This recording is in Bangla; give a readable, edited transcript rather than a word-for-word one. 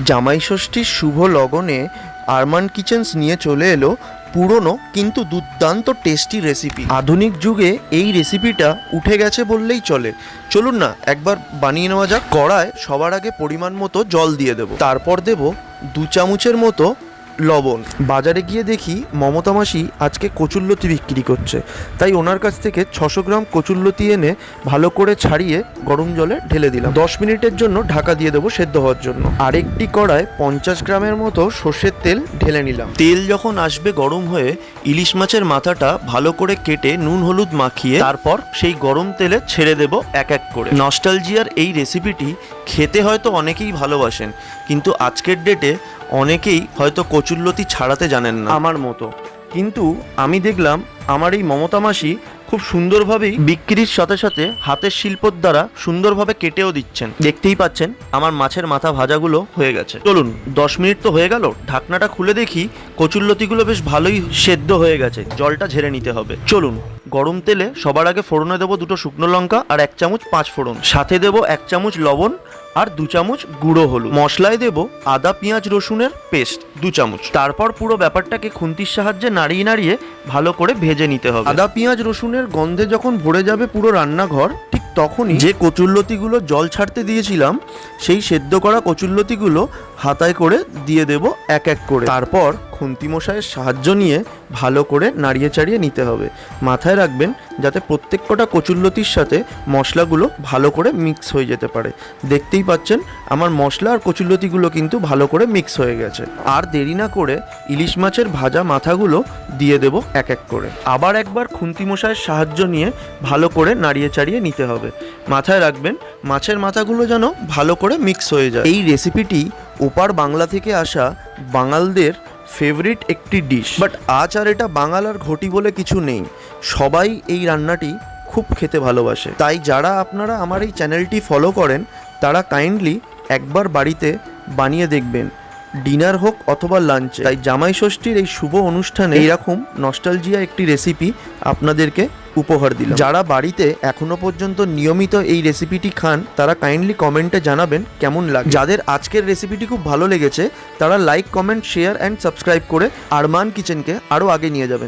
জামাই ষষ্ঠীর শুভ লগনে আরমান কিচেন্স নিয়ে চলে এলো পুরনো কিন্তু দুর্দান্ত টেস্টি রেসিপি। আধুনিক যুগে এই রেসিপিটা উঠে গেছে বললেই চলে। চলুন না একবার বানিয়ে নেওয়া যাক। কড়ায় সবার আগে পরিমাণ মতো জল দিয়ে দেব, তারপর দেব 2 চামচের মতো লবণ। বাজারে গিয়ে দেখি মমতা মাসি আজকে কচুরলতি বিক্রি করছে, তাই ওনার কাছ থেকে 600 গ্রাম কচুরলতি এনে ভালো করে ছাড়িয়ে গরম জলে ঢেলে দিলাম। 10 মিনিটের জন্য ঢাকা দিয়ে দেবো সেদ্ধ হওয়ার জন্য। আরেকটি কড়ায় 50 গ্রামের মতো সর্ষের তেল ঢেলে নিলাম। তেল যখন আসবে গরম হয়ে ইলিশ মাছের মাথাটা ভালো করে কেটে নুন হলুদ মাখিয়ে তারপর সেই গরম তেলে ছেড়ে দেব এক এক করে। নস্টালজিয়ার এই রেসিপিটি খেতে হয়তো অনেকেই ভালোবাসেন, কিন্তু আজকের ডেটে অনেকেই হয়তো কচুরলতি ছাড়াতে জানেন না আমার মতো। কিন্তু আমি দেখলাম আমার এই মমতা মাসি খুব সুন্দরভাবেই বিক্রির সাথে সাথে হাতের শিল্পর দ্বারা সুন্দরভাবে কেটেও দিচ্ছেন। দেখতেই পাচ্ছেন আমার মাছের মাথা ভাজাগুলো হয়ে গেছে। চলুন 10 মিনিট তো হয়ে গেল, ঢাকনাটা খুলে দেখি কচুরলতিগুলো বেশ ভালোই সেদ্ধ হয়ে গেছে। জলটা ঝেড়ে নিতে হবে। চলুন গরম তেলে সবার আগে ফোড়নে দেবো 2 শুকনো লঙ্কা আর 1 চামচ 5 ফোড়ন, সাথে দেবো 1 চামচ লবণ আর 2 চামচ গুঁড়ো হলুদ। মশলায় দেব আদা পেঁয়াজ রসুনের পেস্ট 2 চামচ। তারপর পুরো ব্যাপারটাকে খুন্তির সাহায্যে নাড়িয়ে নাড়িয়ে ভালো করে ভেজে নিতে হবে। আদা পেঁয়াজ রসুনের গন্ধে যখন ভরে যাবে পুরো রান্নাঘর, ঠিক তখনই যে কচুরলতিগুলো জল ছাড়তে দিয়েছিলাম সেই সেদ্ধ করা কচুরলতিগুলো হাতায় করে দিয়ে দেব এক এক করে। তারপর খুন্তি মশাইয়ের সাহায্য নিয়ে ভালো করে নাড়িয়ে চাড়িয়ে নিতে হবে। মাথায় রাখবেন যাতে প্রত্যেক কটা কচুরলতির সাথে মশলাগুলো ভালো করে মিক্স হয়ে যেতে পারে। দেখতেই পাচ্ছেন আমার মশলা আর কচুরলতিগুলো কিন্তু ভালো করে মিক্স হয়ে গেছে। আর দেরি না করে ইলিশ মাছের ভাজা মাথাগুলো দিয়ে দেব এক এক করে। আবার একবার খুন্তি মশাইয়ের সাহায্য নিয়ে ভালো করে নাড়িয়ে চাড়িয়ে নিতে হবে। মাথায় রাখবেন মাছের মাথাগুলো যেন ভালো করে মিক্স হয়ে যায়। এই রেসিপিটি ওপার বাংলা থেকে আসা বাঙালদের ফেভারিট একটি ডিশ, বাট আজ আর এটা বাঙাল আর ঘটি বলে কিছু নেই। সবাই এই রান্নাটি খুব খেতে ভালোবাসে। তাই যারা আপনারা আমার এই চ্যানেলটি ফলো করেন তারা কাইন্ডলি একবার বাড়িতে বানিয়ে দেখবেন, ডিনার হোক অথবা লাঞ্চে। তাই জামাই ষষ্ঠীর এই শুভ অনুষ্ঠানে এইরকম নস্টালজিয়া একটি রেসিপি আপনাদেরকে উপহার দিলাম। যারা বাড়িতে এখনো পর্যন্ত নিয়মিত এই রেসিপিটি খান তারা কাইন্ডলি কমেন্টে জানাবেন কেমন লাগে। যাদের আজকের রেসিপিটি খুব ভালো লেগেছে তারা like comment share and subscribe করে আরমান কিচেনকে আরও আগে নিয়ে যাবেন।